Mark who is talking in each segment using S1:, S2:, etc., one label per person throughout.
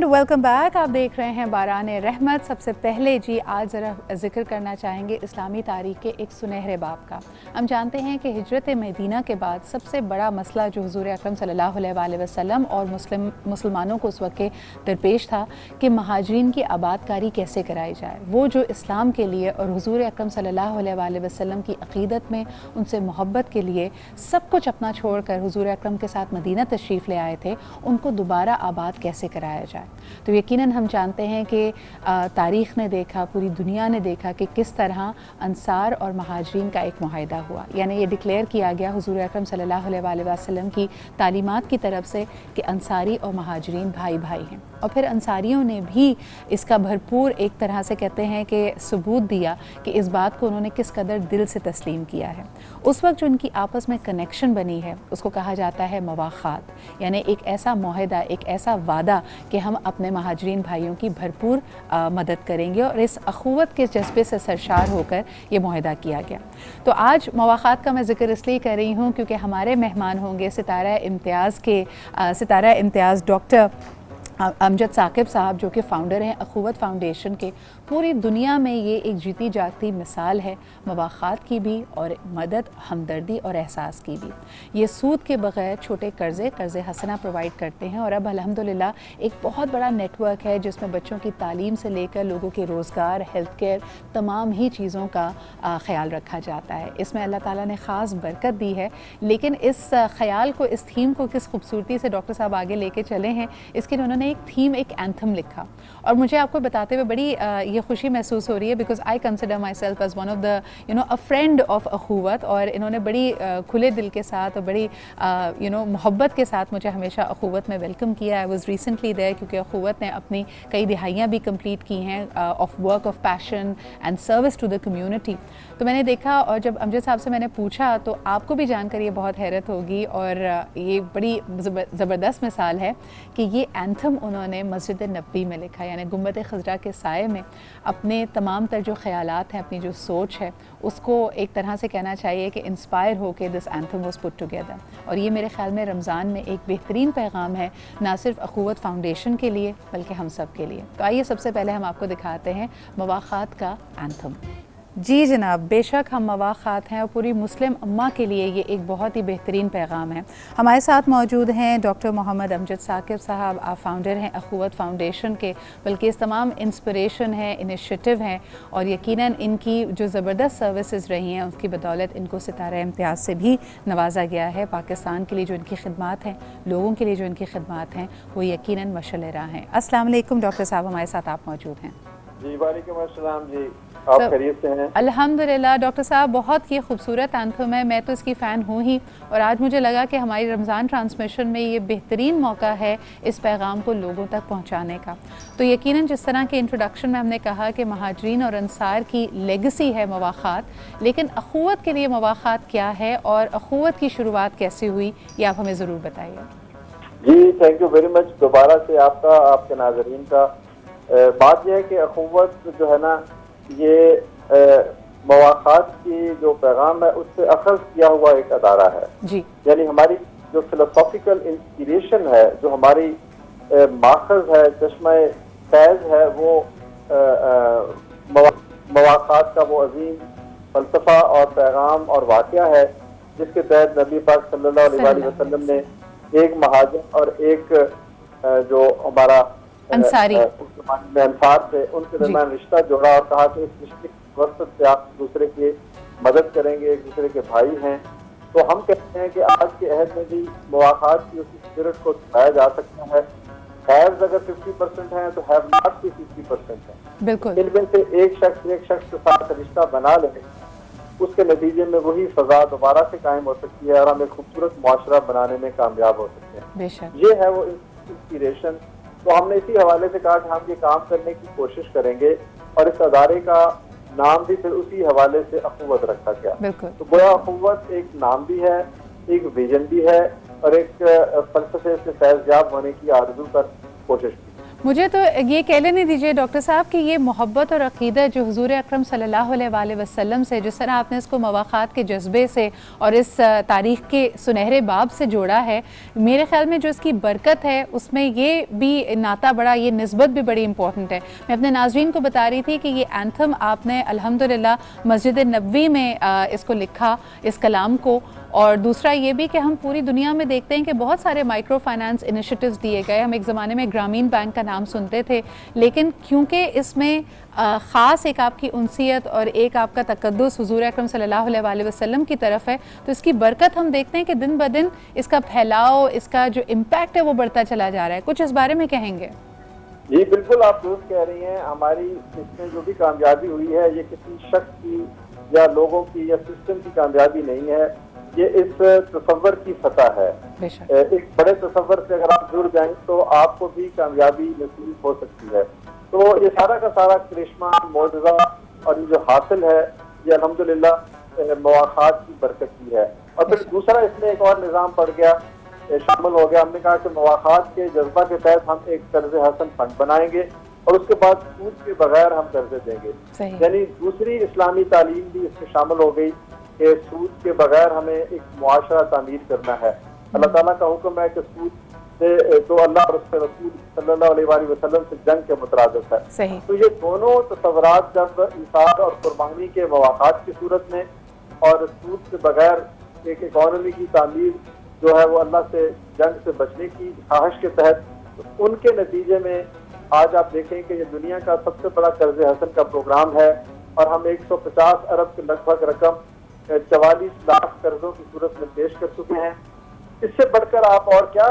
S1: And welcome back. आप देख रहे हैं बारान रहमत। सबसे पहले जी आज ज़रा जिक्र करना चाहेंगे इस्लामी तारीख़ के एक सुनहरे बाब का। हम जानते हैं कि हिजरत मदीना के बाद सबसे बड़ा मसला जो हुज़ूर अकरम सल्लल्लाहु अलैहि वसल्लम और मुसलमानों को उस वक्त दरपेश था कि महाजिरीन की आबादकारी कैसे कराई जाए। वो जो इस्लाम के लिए और हुज़ूर अकरम सल्लल्लाहु अलैहि वसल्लम की अक़ीदत में उनसे मोहब्बत के लिए सब कुछ अपना छोड़कर हुज़ूर अकरम के साथ मदीना तशरीफ़ ले आए थे, उनको दोबारा आबाद कैसे कराया जाए। तो यकीनन हम जानते हैं कि तारीख़ ने देखा, पूरी दुनिया ने देखा कि किस तरह अंसार और महाजिरीन का एक मुआहदा हुआ, यानी ये डिक्लेयर किया गया हुज़ूर अकरम सल्लल्लाहु अलैहि वसल्लम की तालीमात की तरफ से कि अंसारी और महाजिरीन भाई भाई हैं। और फिर अंसारियों ने भी इसका भरपूर एक तरह से कहते हैं कि सबूत दिया कि इस बात को उन्होंने किस कदर दिल से तस्लीम किया है। उस वक्त जो उनकी आपस में कनेक्शन बनी है उसको कहा जाता है मवाख़ात, यानी एक ऐसा मुआहदा, एक ऐसा वादा कि हम अपने महाजिरीन भाइयों की भरपूर मदद करेंगे, और इस अख़ुवत के जज्बे से सरशार होकर ये मुआहदा किया गया। तो आज मवाख़ात का मैं ज़िक्र इसलिए कर रही हूँ क्योंकि हमारे मेहमान होंगे सितारा इम्तियाज़ डॉक्टर अमजद साकिब साहब, जो कि फ़ाउंडर हैं अख़ुवत फ़ाउंडेशन के। पूरी दुनिया में ये एक जीती जागती मिसाल है मवाख़ात की भी, और मदद, हमदर्दी और एहसास की भी। ये सूद के बग़ैर छोटे कर्ज़े हसना प्रोवाइड करते हैं, और अब अल्हम्दुलिल्लाह एक बहुत बड़ा नेटवर्क है जिसमें बच्चों की तालीम से लेकर लोगों के रोज़गार, हेल्थ केयर, तमाम ही चीज़ों का ख़याल रखा जाता है। इसमें अल्लाह ताला ने ख़ास बरकत दी है। लेकिन इस ख़याल को, इस थीम को किस खूबसूरती से डॉक्टर साहब आगे लेके चले हैं, इसके लिए उन्होंने एक थीम, एक एंथम लिखा। और मुझे आपको बताते हुए बड़ी ये खुशी महसूस हो रही है, because I consider myself as one of the a friend of Akhuwat. और इन्होंने बड़ी खुले दिल के साथ और बड़ी मोहब्बत के साथ मुझे हमेशा अख़ुवत में वेलकम किया। आई वॉज़ रिसेंटली देयर क्योंकि अख़ुवत ने अपनी कई दिहाइयाँ भी कम्प्लीट की हैं of work, of passion and service to the community. तो मैंने देखा, और जब अमजद साहब से मैंने पूछा तो आपको भी जानकर ये बहुत हैरत होगी, और ये बड़ी ज़बरदस्त मिसाल है कि ये एंथम उन्होंने मस्जिद नबवी में लिखा, यानी गुंबद खज़रा के साए में अपने तमाम तर जो ख़यालात हैं, अपनी जो सोच है, उसको एक तरह से कहना चाहिए कि इंस्पायर हो के this anthem was put together. और ये मेरे ख़्याल में रमज़ान में एक बेहतरीन पैगाम है, ना सिर्फ अख़ुवत फ़ाउंडेशन के लिए बल्कि हम सब के लिए। तो आइए सबसे पहले हम आपको दिखाते हैं मवाख़ात का एंथम। जी जनाब, बेशक हम मवाख़ात हैं और पूरी मुस्लिम उम्मा के लिए ये एक बहुत ही बेहतरीन पैगाम है। हमारे साथ मौजूद हैं डॉक्टर मोहम्मद अमजद साकिब साहब। आप फ़ाउंडर हैं अख़ुवत फ़ाउंडेशन के, बल्कि इस तमाम इंस्पिरेशन है, इनिशिएटिव हैं, और यकीनन इनकी जो ज़बरदस्त सर्विसेज रही हैं उसकी बदौलत इनको सितारा इम्तियाज़ से भी नवाजा गया है। पाकिस्तान के लिए जो इनकी खिदमात हैं, लोगों के लिए जो इनकी खिदमात हैं, वो यकीनन मशाअल्लाह राह हैं। अस्सलाम वालेकुम डॉक्टर साहब, हमारे साथ आप मौजूद हैं।
S2: जी वालेकुम अस्सलाम जी, आप खैरियत से हैं?
S1: अल्हम्दुलिल्लाह डॉक्टर साहब, बहुत ही खूबसूरत एंथम है, मैं तो इसकी फ़ैन हूँ ही। और आज मुझे लगा कि हमारी रमज़ान ट्रांसमिशन में ये बेहतरीन मौका है इस पैगाम को लोगों तक पहुँचाने का। तो यकीनन जिस तरह के इंट्रोडक्शन में हमने कहा कि महाजिरीन और अंसार की लेगेसी है मवाख़ात, लेकिन अख़ुवत के लिए मवाख़ात क्या है और अख़ुवत की शुरुआत कैसे हुई, ये आप हमें ज़रूर बताइए।
S2: जी थैंक यू वेरी मच दोबारा से आपका, आपके नाज़रीन का। बात यह है कि अख़ुवत जो है ना, ये मवाख़ात की जो पैगाम है उससे अखज़ किया हुआ एक अदारा है जी। यानी हमारी जो फिलोसॉफिकल इंस्पिरेशन है, जो हमारी माखज़ है, चश्मा फैज़ है, वो मवाख़ात का वो अजीम फ़लसफ़ा और पैगाम और वाक़या है, जिसके तहत नबी पाक सल्लल्लाहु अलैहि वसल्लम ने एक महाजिर और एक जो हमारा
S1: अंसारी
S2: में अंसार थे, उनके दरमियान रिश्ता जोड़ा और कहा कि इस रिश्ते की वसत से आप दूसरे की मदद करेंगे, एक दूसरे के भाई हैं। तो हम कहते हैं कि आज के अहद में भी मवाख़ात की उसी स्पिरिट को दिखाया जा सकता है। हैव्स अगर 50% हैं तो हैव नॉट भी 50% हैं।
S1: बिल्कुल।
S2: इनमें से एक शख्स के साथ रिश्ता बना ले, उसके नतीजे में वही फ़ज़ा दोबारा से कायम हो सकती है और हम एक खूबसूरत मुआशरा बनाने में कामयाब हो सकते हैं।
S1: बेशक
S2: ये है वो इंस्पिरेशन। तो हमने इसी हवाले से कहा कि हम ये काम करने की कोशिश करेंगे, और इस अदारे का नाम भी फिर उसी हवाले से अख़ुवत रखा गया। तो गोया अख़ुवत एक नाम भी है, एक विजन भी है, और एक फ़लसफ़े से फैज़याब होने की आरज़ू कर कोशिश की।
S1: मुझे तो ये कह लेने दीजिए डॉक्टर साहब कि ये मोहब्बत और अक़ीदत जो हुज़ूर अकरम सल्लल्लाहु अलैहि वसल्लम से, जिस तरह आपने इसको मवाक़ात के जज्बे से और इस तारीख़ के सुनहरे बाब से जोड़ा है, मेरे ख़्याल में जो इसकी बरकत है उसमें ये भी नाता बड़ा, ये निस्बत भी बड़ी इंपॉर्टेंट है। मैं अपने नाज़रीन को बता रही थी कि ये एंथम आपने अल्हम्दुलिल्लाह मस्जिद नबवी में इसको लिखा, इस कलाम को। और दूसरा ये भी कि हम पूरी दुनिया में देखते हैं कि बहुत सारे माइक्रो फाइनेंस इनिशिएटिव्स दिए गए। हम एक ज़माने में ग्रामीण बैंक का नाम सुनते थे, लेकिन क्योंकि इसमें ख़ास एक आपकी उनसियत और एक आपका तक़द्दुस हुज़ूर अकरम सल्लल्लाहु अलैहि वसल्लम की तरफ है, तो इसकी बरकत हम देखते हैं कि दिन ब दिन इसका फैलाव, इसका जो इम्पैक्ट है वो बढ़ता चला जा रहा है। कुछ इस बारे में कहेंगे?
S2: जी बिल्कुल, आप दुरुस्त कह रही हैं। हमारी इसमें जो भी कामयाबी हुई है ये किसी शख्स की या लोगों की या सिस्टम की कामयाबी नहीं है, ये इस तसव्वुर की सतह है। एक बड़े तसव्वुर से अगर आप जुड़ जाएं तो आपको भी कामयाबी नसीब हो सकती है। तो ये सारा का सारा करिश्मा, मौजज़ा और ये जो हासिल है ये अल्हम्दुलिल्लाह मवाक़ात की बरकत की है। और फिर दूसरा इसमें एक और निज़ाम पड़ गया, शामिल हो गया। हमने कहा कि मवाक़ात के जज्बा के तहत हम एक कर्ज़ हसन फंड बनाएंगे और उसके बाद सूद के बगैर हम कर्जे देंगे। यानी दूसरी इस्लामी तालीम भी इसमें शामिल हो गई कि सूद के बगैर हमें एक मुआशरा तामीर करना है। अल्लाह ताला का हुक्म है कि सूद से तो अल्लाह और उसके रसूल सल्लल्लाहु अलैहि वसल्लम से जंग के मुतरादिफ है। तो ये दोनों तसव्वुरात जब इंसाफ और कुर्बानी के मवाक़ात की सूरत में और सूद के बगैर एक इकॉनमी की तामीर जो है वो अल्लाह से जंग से बचने की ख्वाहिश के तहत, तो उनके नतीजे में आज आप देखें कि ये दुनिया का सबसे बड़ा कर्ज हसन का प्रोग्राम है और हम 150 अरब के लगभग रकम 44 लाख कर्जों की सूरत में पेश कर चुके हैं। इससे बढ़कर आप और क्या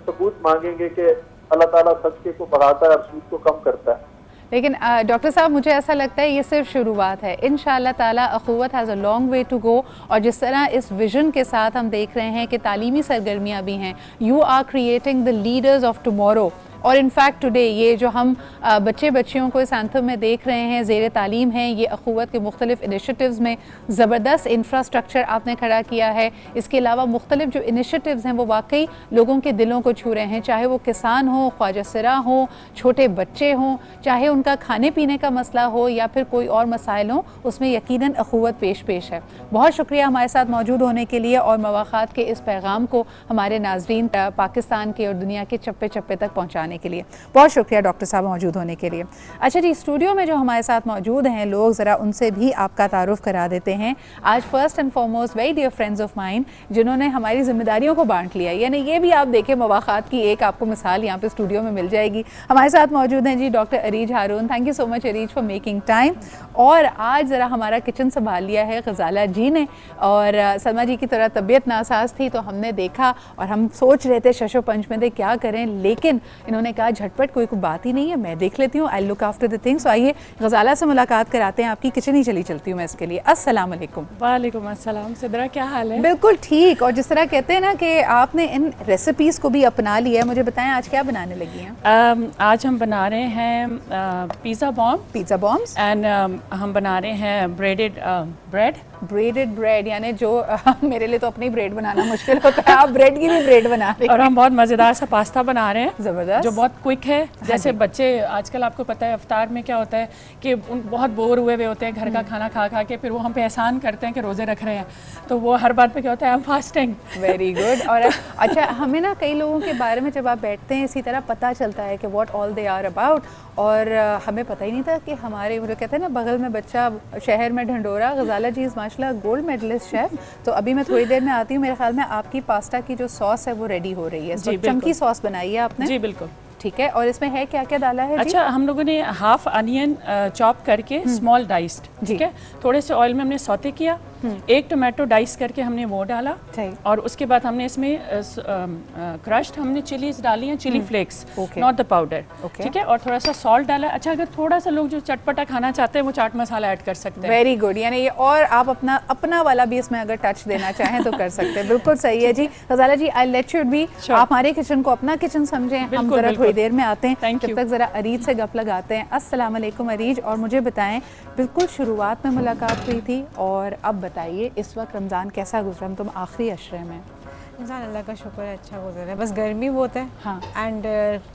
S2: सबूत मांगेंगे कि अल्लाह ताला सदके को बढ़ाता है और सूद को कम करता है।
S1: लेकिन डॉक्टर साहब मुझे ऐसा लगता है ये सिर्फ शुरुआत है। इंशाअल्लाह ताला Akhuwat has a long way to go. और जिस तरह इस विजन के साथ हम देख रहे हैं कि तालीमी सरगर्मियाँ भी हैं, you are creating the leaders of tomorrow. और इनफैक्ट टुडे ये जो हम बच्चे बच्चियों को इस एंथम में देख रहे हैं, ज़ेर तालीम हैं, ये अख़ुवत के मुख्तलिफ़ इनिशिएटिव्स में ज़बरदस्त इंफ्रास्ट्रक्चर आपने खड़ा किया है। इसके अलावा मुख्तलिफ़ जो इनिशिएटिव्स हैं वो वाकई लोगों के दिलों को छू रहे हैं, चाहे वो किसान हो, ख्वाजा सरा हो, छोटे बच्चे हों, चाहे उनका खाने पीने का मसला हो या फिर कोई और मसाइल हों, उसमें यकीनन अख़ुवत पेश है। बहुत शुक्रिया हमारे साथ मौजूद होने के लिए और मवाक़ात के इस पैगाम को हमारे नाज़रीन पाकिस्तान के और दुनिया के चप्पे चप्पे तक पहुँचाने के लिए। बहुत शुक्रिया डॉक्टर साहब मौजूद होने के लिए। अच्छा जी, स्टूडियो में जो हमारे साथ मौजूद हैं लोग, ज़रा उनसे भी आपका तारुफ करा देते हैं। आज first and foremost very dear friends of mine जिन्होंने हमारी जिम्मेदारियों को बांट लिया, यानी ये भी आप देखें मवाक़ात की एक आपको मिसाल यहाँ पे स्टूडियो में मिल जाएगी। हमारे साथ मौजूद हैं जी doctor Areej Haroon. Thank you so much Areej for making time. और आज ज़रा हमारा किचन संभाल लिया है गज़ाला जी ने, और सलमा जी की तरह तबीयत नासाज थी तो हमने देखा और हम सोच रहे थे शशो पंच में दे क्या करें, लेकिन उन्होंने कहा झटपट कोई बात ही नहीं है, मैं देख लेती हूँ, I look after the things. आइए गज़ाला से मुलाकात कराते हैं आपकी। किचन ही चली चलती हूँ मैं इसके लिए। अस्सलाम वालेकुम।
S3: वालेकुम अस्सलाम। सिद्रा क्या हाल है?
S1: बिल्कुल ठीक। और जिस तरह कहते हैं ना कि आपने इन रेसिपीज़ को भी अपना लिया है, मुझे बताएं आज क्या बनाने लगी हैं?
S3: आज हम बना रहे हैं पिज़्ज़ा बॉम्ब्स एंड हम बना रहे हैं ब्रेडेड ब्रेड, यानी जो मेरे लिए तो अपनी ब्रेड बनाना मुश्किल होता है, आप ब्रेड की भी ब्रेड बना रहे हैं। और हम बहुत मज़ेदार सा पास्ता बना रहे हैं,
S1: ज़बरदस्त,
S3: जो बहुत क्विक है। जैसे बच्चे आजकल आपको पता है इफ्तार में क्या होता है कि बहुत बोर हुए हुए होते हैं घर का खाना खा खा के, फिर वो हम पे एहसान करते हैं कि रोज़े रख रहे हैं, तो वो हर बात पे क्या होता है, I am fasting.
S1: Very good. और अच्छा, हमें ना कई लोगों के बारे में जब आप बैठते हैं इसी तरह पता चलता है कि what all they are about, और हमें पता ही नहीं था कि हमारे वो कहते हैं ना बगल में बच्चा शहर में ढंडोरा। गज़ाला जी इज़ माशाल्लाह गोल्ड मेडलिस्ट शेफ़। तो अभी मैं थोड़ी देर में आती हूँ, मेरे ख्याल में आपकी पास्ता की जो सॉस है वो रेडी हो रही है। चमकी सॉस बनाई है आपने?
S3: जी बिल्कुल,
S1: ठीक है। और इसमें है क्या क्या डाला है?
S3: अच्छा, हम लोगों ने हाफ अनियन चॉप करके स्मॉल डाइस्ड, ठीक है, थोड़े से ऑयल में हमने सौते किया, एक टोमेटो डाइस करके हमने वो डाला, और उसके बाद हमने इसमें क्रश्ड हमने चिलीज डाली हैं, chilli flakes, not the powder, ठीक है, और थोड़ा सा सॉल्ट डाला। अच्छा, अगर थोड़ा सा लोग जो चटपटा खाना चाहते हैं वो चाट मसाला ऐड कर सकते हैं।
S1: Very good. यानी ये और आप अपना वाला भी इसमें अगर टच देना चाहें तो कर सकते हैं। बिल्कुल सही है जी। गज़ाला जी, आई लेट यू बी, आप हमारे किचन को अपना किचन समझें। हम जरा थोड़ी देर में आते हैं, जब तक जरा अरीज से गप लगाते हैं। अस्सलाम वालेकुम अरीज। और मुझे बताएं, बिल्कुल शुरुआत में मुलाकात हुई थी और अब बताइए इस वक्त रमज़ान कैसा गुजरा, तुम आखिरी अशरे में?
S4: रमज़ान अल्लाह का शुक्र है अच्छा गुजर है, बस गर्मी बहुत है।
S1: हाँ।
S4: एंड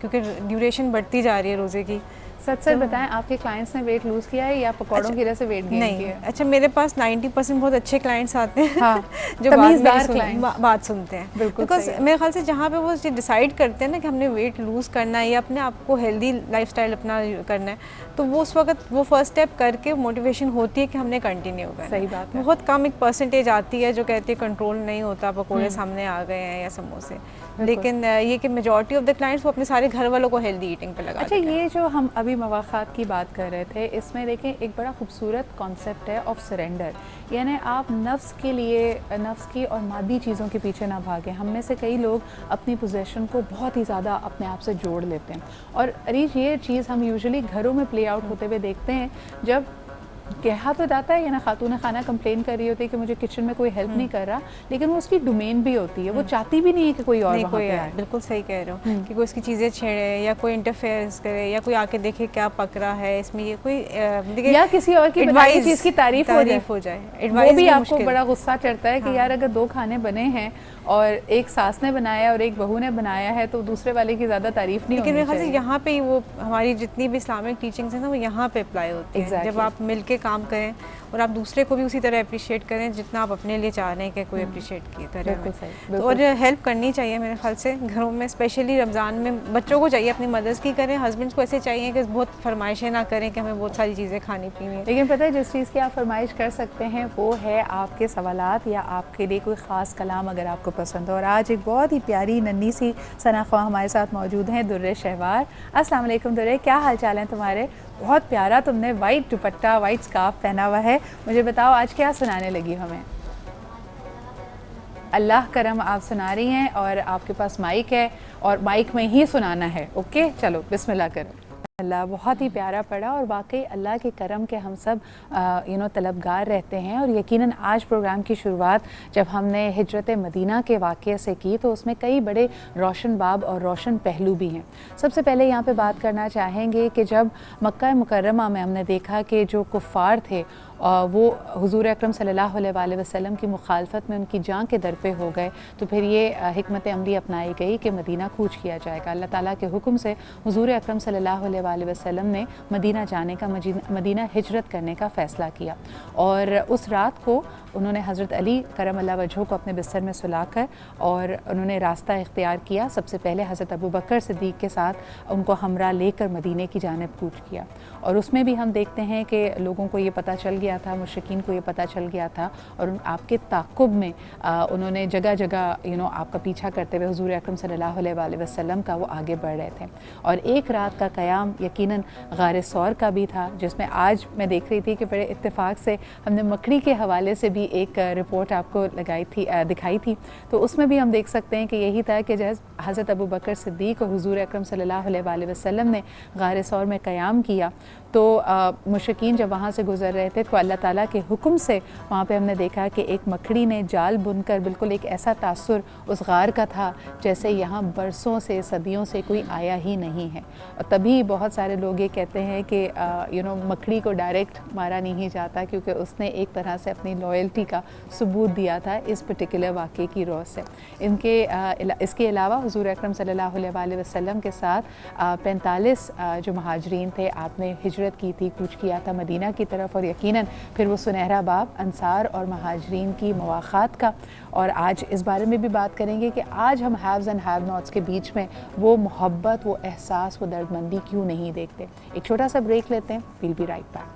S4: क्योंकि ड्यूरेशन बढ़ती जा रही है रोज़े की।
S1: सच बताएं, आपके क्लाइंट्स ने वेट लूज़ किया है या पकौड़ों की वजह से वेट गेन
S4: नहीं,
S1: किया है?
S4: अच्छा मेरे पास 90% बहुत अच्छे क्लाइंट्स आते हैं।
S1: हाँ,
S4: जो
S1: तमीज़दार क्लाइंट्स
S4: बात सुनते हैं।
S1: बिल्कुल
S4: बिकॉज
S1: सही है।
S4: मेरे ख्याल से जहाँ पे वो डिसाइड करते हैं ना कि हमने वेट लूज़ करना है या अपने आप को हेल्दी लाइफस्टाइल अपना करना है, तो वो उस वक्त वो फर्स्ट स्टेप करके मोटिवेशन होती है कि हमने कंटिन्यू करना है।
S1: सही बात है।
S4: बहुत कम एक परसेंटेज आती है जो कहती है कंट्रोल नहीं होता, पकौड़े सामने आ गए हैं या समोसे, लेकिन ये कि मेजॉरिटी ऑफ द क्लाइंट्स वो अपने सारे घर वालों को हेल्दी ईटिंग पे लगा
S1: अच्छा, ये जो हम अभी मवाख़ात की बात कर रहे थे, इसमें देखें एक बड़ा खूबसूरत कॉन्सेप्ट है ऑफ सरेंडर, यानी आप नफ्स के लिए, नफ्स की और मादी चीज़ों के पीछे ना भागें। हम में से कई लोग अपनी पोजेशन को बहुत ही ज़्यादा अपने आप से जोड़ लेते हैं, और अरीज ये चीज़ हम यूजुअली घरों में प्ले आउट होते हुए देखते हैं। जब कहा तो जाता है, या ना खातून खाना कंप्लेन कर रही होती है कि मुझे किचन में कोई हेल्प नहीं कर रहा, लेकिन वो उसकी डोमेन भी होती है, वो चाहती भी नहीं है कि कोई और वहाँ पे आए।
S4: बिल्कुल सही कह रहे हो कि कोई इसकी चीज़ें छेड़े या कोई इंटरफेयर करे या कोई आके देखे क्या पक रहा है इसमें, ये कोई
S1: या किसी और की बनाई चीज़ की तारीफ हो
S4: जाए,
S1: वो भी आपको बड़ा गुस्सा चढ़ता है कि यार अगर दो खाने बने हैं और एक सास ने बनाया और एक बहू ने बनाया है तो दूसरे वाले की ज़्यादा तारीफ नहीं होनी चाहिए।
S4: लेकिन मेरे ख्याल से यहाँ पे वो हमारी जितनी भी इस्लामिक टीचिंग्स हैं ना, वो यहाँ पे अप्लाई होती है। जब आप मिलके काम करें और आप दूसरे को भी उसी तरह अप्रिशिएट करें जितना आप अपने लिए चाह रहे हैं कि कोई अप्रिशिएट करें। तो और हेल्प करनी चाहिए मेरे ख्याल से घरों में, स्पेशली रमज़ान में बच्चों को चाहिए अपनी मदर्स की करें, हस्बैंड्स को ऐसे चाहिए कि बहुत फरमाइशें ना करें कि हमें बहुत सारी चीज़ें खानी पीनी है।
S1: लेकिन पता है जिस चीज़ की आप फरमाइश कर सकते हैं वो है आपके सवालात या आपके लिए कोई ख़ास कलाम अगर आपको पसंद हो। और आज एक बहुत ही प्यारी नन्ही सी सना ख्वाह हमारे साथ मौजूद हैं, दुर्रे शहवार। अस्सलाम वालेकुम दुर्रे, क्या हाल चाल हैं तुम्हारे? बहुत प्यारा तुमने वाइट दुपट्टा, वाइट स्कार्फ पहना हुआ है। मुझे बताओ आज क्या सुनाने लगी हमें? अल्लाह करम आप सुना रही हैं और आपके पास माइक है और माइक में ही सुनाना है। ओके, चलो बिस्मिल्लाह करो। अल्लाह बहुत ही प्यारा पड़ा और वाकई अल्लाह के करम के हम सब तलबगार रहते हैं। और यकीनन आज प्रोग्राम की शुरुआत जब हमने हिजरत मदीना के वाक़े से की तो उसमें कई बड़े रोशन बाब और रोशन पहलू भी हैं। सबसे पहले यहाँ पे बात करना चाहेंगे कि जब मक्का मुकर्रमा में हमने देखा कि जो कुफ़ार थे वो हुज़ूर अकरम सल्लल्लाहु अलैहि वसल्लम की मुखालफत में उनकी जान के दर पे हो गए, तो फिर ये हिकमत अमली अपनाई गई कि मदीना कूच किया जाएगा। अल्लाह ताला के हुक्म से हुज़ूर अकरम सल्लल्लाहु अलैहि वसल्लम ने मदीना जाने का, मदीना हिजरत करने का फ़ैसला किया। और उस रात को उन्होंने हज़रत अली करम अल्लाह वजह को अपने बिस्तर में सुलाकर और उन्होंने रास्ता इख्तियार किया। सबसे पहले हज़रत अबू बकर सिद्दीक़ के साथ उनको हमरा लेकर मदीने की जानिब कूच किया। और उसमें भी हम देखते हैं कि लोगों को ये पता चल गया था, मुशरिकीन को ये पता चल गया था और आपके ताक़ुब में उन्होंने जगह जगह आपका पीछा करते हुए हुज़ूर अकरम सल्लल्लाहु अलैहि वसल्लम का वो आगे बढ़ रहे थे। और एक रात का क़याम यकीनन गार सौर का भी था, जिसमें आज मैं देख रही थी कि बड़े इत्तेफाक से हमने मकड़ी के हवाले से भी एक रिपोर्ट आपको दिखाई थी। तो उसमें भी हम देख सकते हैं कि यही था कि जैसे हज़रत अबू बकर सिद्दीक़ और हुज़ूर अकरम सल्लल्लाहु अलैहि वसल्लम ने गार सौर में क़याम किया तो मुशरिकीन जब वहाँ से गुज़र रहे थे तो अल्लाह ताला के हुक्म से वहाँ पे हमने देखा कि एक मकड़ी ने जाल बुनकर बिल्कुल एक ऐसा तासुर उस गार का था जैसे यहाँ बरसों से, सदियों से कोई आया ही नहीं है। और तभी बहुत सारे लोग ये कहते हैं कि मकड़ी को डायरेक्ट मारा नहीं जाता क्योंकि उसने एक तरह से अपनी लॉयल्टी का सबूत दिया था इस पर्टिकुलर वाक़े की रौस से। इसके अलावा हुज़ूर अकरम सल्लल्लाहु अलैहि वसल्लम के साथ 45 जो महाजरीन थे, आपने हिजरत की थी, कूच किया था मदीना की तरफ। और यकीनन फिर वो सुनहरा बाब अंसार और महाजरीन की मुवाख़ात का। और आज इस बारे में भी बात करेंगे कि आज हम हैव्स एंड हैव नॉट्स के बीच में वो मोहब्बत, वो एहसास, वो दर्दमंदी क्यों नहीं देखते। एक छोटा सा ब्रेक लेते हैं, we'll be right back.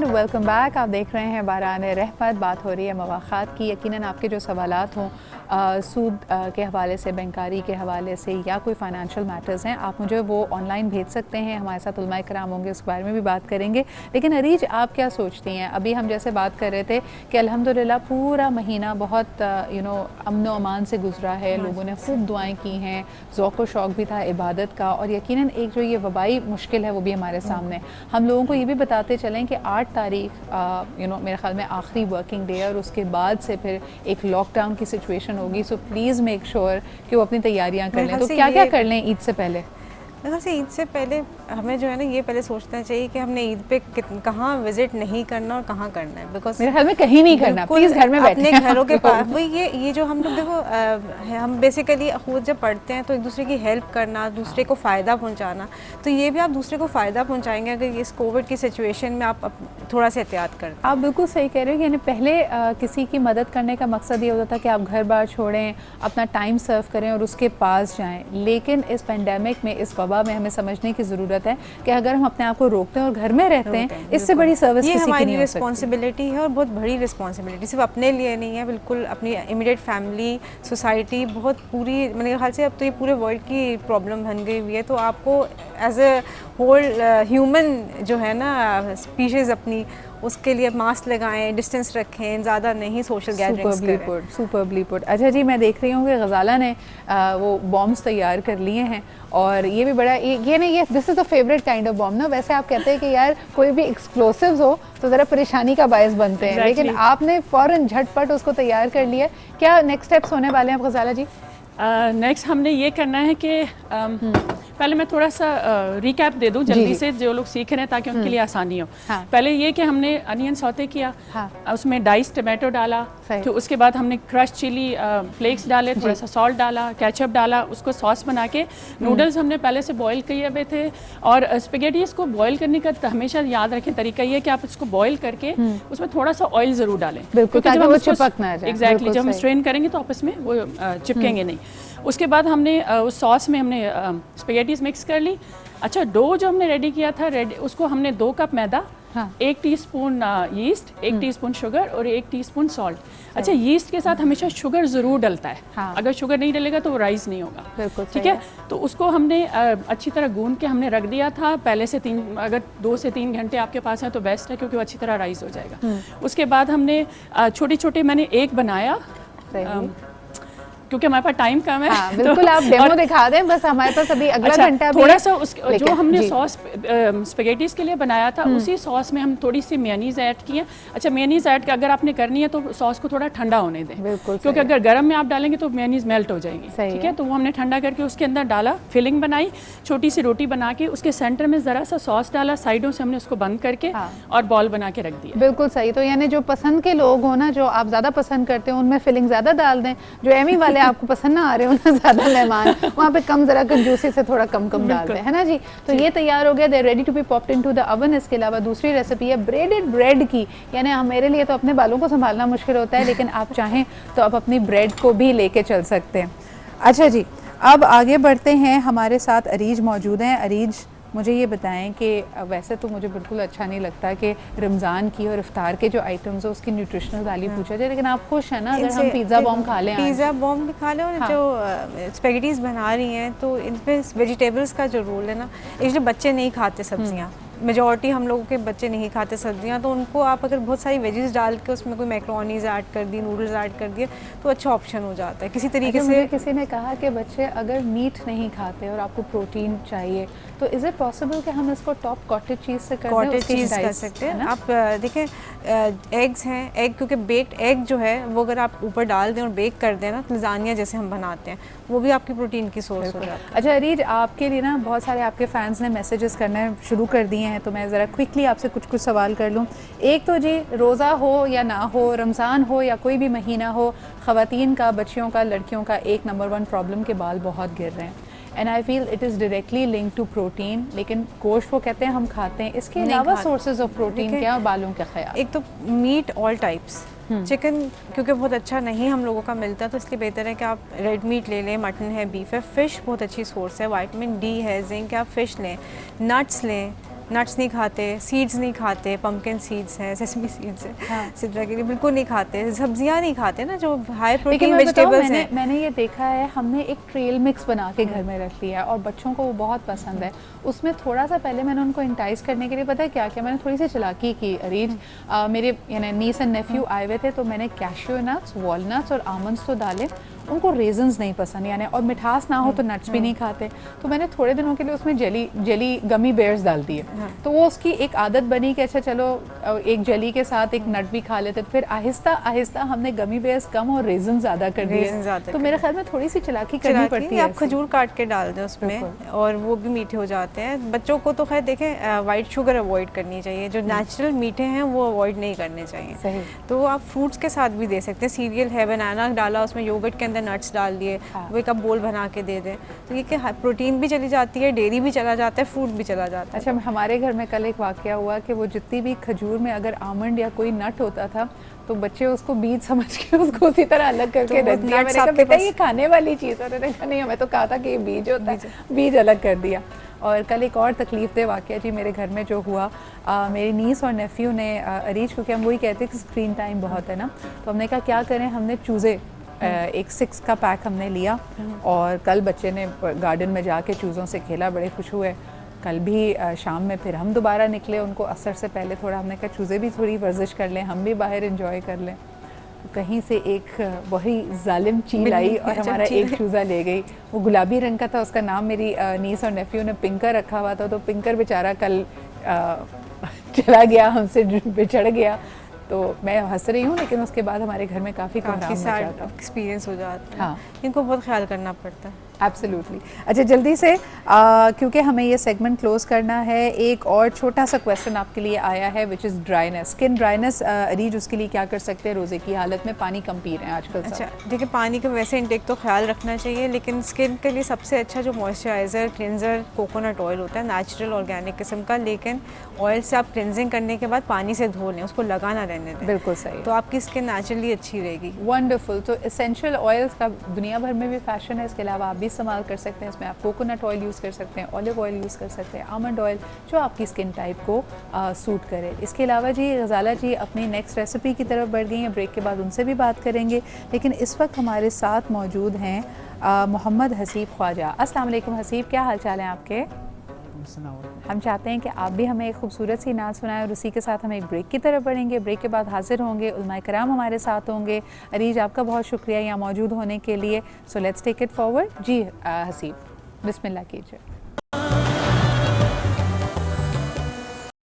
S1: Welcome back. आप देख रहे हैं बारान रहमत। बात हो रही है मवाख़ात की। यकीनन आपके जो सवालात हों सूद के हवाले से, बैंकारी के हवाले से या कोई फ़ाइनेंशियल मैटर्स हैं, आप मुझे वो ऑनलाइन भेज सकते हैं। हमारे साथ उलमा इकराम होंगे, उस बारे में भी बात करेंगे। लेकिन अरीज, आप क्या सोचती हैं? अभी हम जैसे बात कर रहे थे कि अल्हम्दुलिल्लाह पूरा महीना बहुत अमन व अमान से गुजरा है, लोगों ने खूब दुआएं की हैं, ज़ौक़ व शौक़ भी था इबादत का, और यकीनन एक जो ये वबाई मुश्किल है वो भी हमारे सामने। हम लोगों को ये भी बताते चलें कि 8 तारीख मेरे ख़्याल में आखिरी वर्किंग डे है, और उसके बाद से फिर एक लॉकडाउन की सिचुएशन होगी। सो प्लीज़ मेक श्योर कि वो अपनी तैयारियां कर लें। तो क्या क्या कर लें ईद से पहले?
S4: मेरे से ईद से पहले हमें जो है ना ये पहले सोचना चाहिए कि हमने ईद पे कहाँ विजिट नहीं करना और कहाँ करना है। बिकॉज
S1: मेरे ख्याल में कहीं नहीं करना, प्लीज़ घर में बैठे
S4: अपने घरों के पास। वही ये जो हम लोग देखो, हम बेसिकली खुद जब पढ़ते हैं तो एक दूसरे की हेल्प करना, दूसरे को फ़ायदा पहुँचाना, तो ये भी आप दूसरे को फ़ायदा पहुँचाएंगे अगर इस कोविड की सिचुएशन में आप थोड़ा सा एहतियात करें।
S1: आप बिल्कुल सही कह रहे हो। यानी पहले किसी की मदद करने का मकसद ये होता था कि आप घर बार छोड़ें, अपना टाइम सर्व करें और उसके पास जाएं। लेकिन इस पेंडेमिक में, इस वबा में हमें समझने की ज़रूरत है कि अगर हम अपने आप को रोकते हैं और घर में रहते हैं, इससे बड़ी सर्विस
S4: ये
S1: किसी की
S4: हमारी
S1: नहीं हो सकती।
S4: रिस्पॉन्सिबिलिटी है, और बहुत बड़ी रिस्पॉन्सिबिलिटी सिर्फ अपने लिए नहीं है, बिल्कुल अपनी इमीडिएट फैमिली, सोसाइटी, बहुत पूरी, मेरे ख्याल से अब तो ये पूरे वर्ल्ड की प्रॉब्लम बन गई हुई है। तो आपको एज ए होल ह्यूमन जो है ना स्पीशीज़ अपनी, उसके लिए मास्क लगाएं, डिस्टेंस रखें, ज़्यादा नहीं सोशल गैदरिंग्स करें।
S1: Superbly put. अच्छा जी, मैं देख रही हूँ कि गज़ाला ने वो बॉम्ब्स तैयार कर लिए हैं, और ये भी बड़ा ये नहीं, ये this is the favourite kind of bomb ना। वैसे आप कहते हैं कि यार कोई भी एक्सप्लोसिव्स हो तो ज़रा परेशानी का बायस बनते हैं, लेकिन आपने फ़ौरन झटपट उसको तैयार कर लिया। क्या नेक्स्ट स्टेप्स होने वाले हैं गज़ाला जी?
S3: नेक्स्ट हमने ये करना है कि पहले मैं थोड़ा सा रिकैप दे दूं जल्दी से, जो लोग सीख रहे हैं ताकि उनके लिए आसानी हो।
S1: हाँ।
S3: पहले ये कि हमने अनियन सौते किया,
S1: हाँ।
S3: उसमें डाइस टमाटो डाला, तो उसके बाद हमने क्रश चिली फ्लेक्स डाले, थोड़ा सा सॉल्ट डाला, केचप डाला, उसको सॉस बना के नूडल्स हमने पहले से बॉईल किए हुए थे। और स्पेगेटीज को बॉईल करने का हमेशा याद रखें तरीका ये कि आप इसको बॉईल करके उसमें थोड़ा सा ऑयल ज़रूर डालें,
S1: क्योंकि जब वो चिपक ना जाए।
S3: एग्जैक्टली, जब हम स्ट्रेन करेंगे तो आपस में वो चिपकेंगे नहीं। उसके बाद हमने उस सॉस में हमने स्पेगेटीज मिक्स कर ली। अच्छा, डो जो हमने रेडी किया था, उसको हमने 2 कप मैदा, हाँ। 1 टीस्पून यीस्ट, 1 टीस्पून शुगर और 1 टीस्पून सॉल्ट। अच्छा, यीस्ट के साथ हमेशा शुगर ज़रूर डलता है। हाँ। अगर शुगर नहीं डलेगा तो वो राइस नहीं होगा। ठीक है, तो उसको हमने अच्छी तरह गूंद के हमने रख दिया था पहले से। अगर 2 से 3 घंटे आपके पास है तो बेस्ट है, क्योंकि वो अच्छी तरह राइस हो जाएगा। उसके बाद हमने छोटे छोटे मैंने एक बनाया, क्योंकि हमारे पास टाइम कम है।
S1: हाँ, बिल्कुल आप डेमो दिखा दें, बस हमारे पास अभी अगला घंटा भी
S3: थोड़ा सा जो हमने सॉस स्पेगेटीज के लिए बनाया था उसी सॉस में हम थोड़ी सी मेयोनीज ऐड किए। अच्छा, मेयोनीज ऐड अगर आपने करनी है तो सॉस को थोड़ा ठंडा होने दें, क्योंकि अगर गर्म में आप डालेंगे तो मेयोनीज मेल्ट हो जाएगी। ठीक है, तो वो हमने ठंडा करके उसके अंदर डाला, फिलिंग बनाई, छोटी सी रोटी बना के उसके सेंटर में ज़रा सा सॉस डाला, साइडों से हमने उसको बंद करके और बॉल बना के रख दिया।
S1: बिल्कुल सही। तो यानी जो पसंद के लोग हो ना, जो आप ज़्यादा पसंद करते हैं, उनमें फिलिंग ज़्यादा डाल दें। जो एमी वाले आपको पसंद ना आ रहे हो ना ज़्यादा मेहमान, वहाँ पे कम, ज़रा कंजूसी से थोड़ा कम डाल दें, है ना जी। तो ये तैयार हो गया, they ready to be popped into the oven. इसके अलावा दूसरी रेसिपी है ब्रेडेड ब्रेड की। यानी हम, मेरे लिए तो अपने बालों को संभालना मुश्किल होता है, लेकिन आप चाहें तो आप अपनी ब्रेड को भी लेके चल सकते हैं। अच्छा जी, अब आगे बढ़ते हैं। हमारे साथ अरीज मौजूद हैं। अरीज, मुझे ये बताएं कि वैसे तो मुझे बिल्कुल अच्छा नहीं लगता कि रमज़ान की और इफ्तार के जो आइटम्स हो उसकी न्यूट्रिशनल वैल्यू पूछा जाए, लेकिन आप खुश हैं ना अगर हम पिज़्ज़ा बॉम्ब खा लें?
S4: पिज़्ज़ा बॉम्ब भी खा लें, और हाँ। जो स्पेगेटीज बना रही हैं तो इनमें वेजिटेबल्स का जो रोल है ना, एक जो बच्चे नहीं खाते सब्जियाँ, मेजॉरिटी हम लोगों के बच्चे नहीं खाते सब्जियां, तो उनको आप अगर बहुत सारी वेजेस डाल के उसमें कोई मैक्रोनीज ऐड कर दी, नूडल्स ऐड कर दिए, तो अच्छा ऑप्शन हो जाता है किसी तरीके से।
S1: किसी ने कहा कि बच्चे अगर मीट नहीं खाते और आपको प्रोटीन चाहिए, तो इज़ इट पॉसिबल कि हम इसको टॉप कॉटेज चीज़ से कर दें?
S4: कॉटेज चीज़ कर सकते हैं आप। देखें, एग्स हैं, एग, क्योंकि बेक्ड एग जो है वो अगर आप ऊपर डाल दें और बेक कर दें ना, लजानिया जैसे हम बनाते हैं, वो भी आपकी प्रोटीन की सोर्स हो जाती है।
S1: अच्छा अरीज, आपके लिए ना बहुत सारे आपके फैंस ने मैसेजेस करने शुरू कर दिए हैं, तो मैं ज़रा क्विकली आपसे कुछ सवाल कर लूँ। एक तो जी, रोज़ा हो या ना हो, रमज़ान हो या कोई भी महीना हो, ख़वातीन का, बच्चियों का, लड़कियों का एक नंबर 1 प्रॉब्लम के बाल बहुत गिर रहे हैं, and I feel it is directly link to protein. लेकिन गोश्त वो कहते हैं हम खाते हैं, इसके अलावा सोर्सेज ऑफ प्रोटीन क्या, बालों का ख्याल?
S4: एक तो मीट ऑल टाइप्स, चिकन क्योंकि बहुत अच्छा नहीं हम लोगों का मिलता, तो इसलिए बेहतर है कि आप रेड मीट ले लें, मटन है, बीफ है। फ़िश बहुत अच्छी सोर्स है, विटामिन डी है, जिंक है, आप फ़िश लें। नट्स लें, नट्स नहीं खाते, सीड्स नहीं खाते, पम्पकिन सीड्स हैं, सेसमी सीड्स हैं,
S1: हाँ।
S4: सिद्रा के लिए बिल्कुल नहीं खाते, सब्जियां नहीं खाते ना जो हाई प्रोटीन
S1: लेकिन
S4: वेजिटेबल्स हैं।
S1: मैंने ये देखा है, हमने एक ट्रेल मिक्स बना के घर में रख लिया है और बच्चों को वो बहुत पसंद है। उसमें थोड़ा सा पहले मैंने उनको इंटाइज करने के लिए पता है क्या किया, मैंने थोड़ी सी चालाकी की अरीज, मेरे यानी नीस एंड नेफ्यू आए हुए थे तो मैंने कैश्यू नट्स, वॉलनट्स और आमंड्स तो डाले, उनको रेजन्स नहीं पसंद यानी, और मिठास ना हो तो नट्स भी नहीं खाते, तो मैंने थोड़े दिनों के लिए उसमें जेली गमी बेयर्स डाल दिए। तो वो उसकी एक आदत बनी कि अच्छा चलो एक जेली के साथ एक नट भी खा लेते, तो फिर आहिस्ता आहिस्ता हमने गमी बेयर्स कम और रेजन ज़्यादा कर दिए। तो मेरे ख्याल में थोड़ी सी चालाकी करनी पड़ती है।
S4: आप खजूर काट के डाल दें उसमें और वो भी मीठे हो जाते हैं। बच्चों को तो खैर देखें वाइट शुगर अवॉइड करनी चाहिए, जो नेचुरल मीठे हैं वो अवॉइड नहीं करने चाहिए।
S1: सही।
S4: तो आप फ्रूट्स के साथ भी दे सकते हैं, सीरियल है, बनाना डाला उसमें, योगर्ट के अंदर नट्स डाल दिए, वो एक आप बोल बना के दे दें, तो ये कि प्रोटीन भी चली जाती है, डेयरी भी चला जाता है, फ्रूट भी चला जाता है।
S1: अच्छा, हमारे घर में कल एक वाकया हुआ कि वो जितनी भी खजूर में अगर आमंड या कोई नट होता था तो बच्चे उसको बीज समझ के उसको उसी तरह अलग करके रख दिया। मैंने कहा बेटा ये खाने वाली चीज़ है, उन्होंने कहा नहीं, हमें तो कहा था कि ये बीज होता है, बीज अलग कर दिया। और कल एक और तकलीफ दे वाकया जी मेरे घर में जो हुआ, मेरी नीस और नेफ्यू ने अरीज, क्योंकि हम वही कहते हैं कि स्क्रीन टाइम बहुत है ना, तो हमने कहा क्या करें, हमने चूज़े एक 6 का पैक हमने लिया और कल बच्चे ने गार्डन में जाके चूज़ों से खेला, बड़े खुश हुए। कल भी शाम में फिर हम दोबारा निकले, उनको असर से पहले थोड़ा हमने कहा चूज़े भी थोड़ी वर्जिश कर लें, हम भी बाहर एंजॉय कर लें। तो कहीं से एक वही जालिम चील आई और हमारा एक चूज़ा ले गई। वो गुलाबी रंग का था, उसका नाम मेरी नीस और नेफ्यू ने पिंकर रखा हुआ था, तो पिंकर बेचारा कल चला गया, हमसे बिछड़ गया। तो मैं हंस रही हूँ, लेकिन उसके बाद हमारे घर में काफ़ी
S4: सैड एक्सपीरियंस हो जाता है। हाँ, इनको बहुत ख्याल करना पड़ता है।
S1: एब्सोल्युटली। अच्छा, जल्दी से क्योंकि हमें ये सेगमेंट क्लोज करना है, एक और छोटा सा क्वेश्चन आपके लिए आया है which is dryness, skin dryness. Areej उसके लिए क्या कर सकते हैं रोज़े की हालत में? पानी कम पी रहे हैं आजकल।
S4: अच्छा, देखिए पानी का वैसे इंटेक तो ख्याल रखना चाहिए, लेकिन स्किन के लिए सबसे अच्छा जो मॉइस्चराइज़र क्लिनजर कोकोनट ऑयल होता है, नेचुरल ऑर्गेनिक किस्म का, लेकिन ऑयल से आप क्लिनजिंग करने के बाद पानी से धो लें, उसको लगाना रहने दें।
S1: बिल्कुल सही।
S4: तो आपकी स्किन नेचुरली अच्छी रहेगी।
S1: वंडरफुल। तो एसेंशियल ऑयल्स का दुनिया भर में भी फैशन है, इसके अलावा आप भी इस्तेमाल कर सकते हैं। इसमें आप कोकोनट ऑयल यूज़ कर सकते हैं, ऑलिव ऑयल यूज़ कर सकते हैं, आमंड ऑयल, जो आपकी स्किन टाइप को सूट करे। इसके अलावा जी गज़ाला जी अपनी नेक्स्ट रेसिपी की तरफ बढ़ गई हैं, ब्रेक के बाद उनसे भी बात करेंगे, लेकिन इस वक्त हमारे साथ मौजूद हैं मोहम्मद हसीब ख्वाजा। अस्सलाम वालेकुम हसीब, क्या हाल चाल हैं आपके? हम चाहते हैं कि आप भी हमें एक खूबसूरत सी नात सुनाएं और उसी के साथ हम एक ब्रेक की तरफ बढ़ेंगे। ब्रेक के बाद हाजिर होंगे, उलमाए कराम हमारे साथ होंगे। अरीज, आपका बहुत शुक्रिया यहाँ मौजूद होने के लिए। So let's take it forward. जी हसीब, बिस्मिल्लाह कीजिए।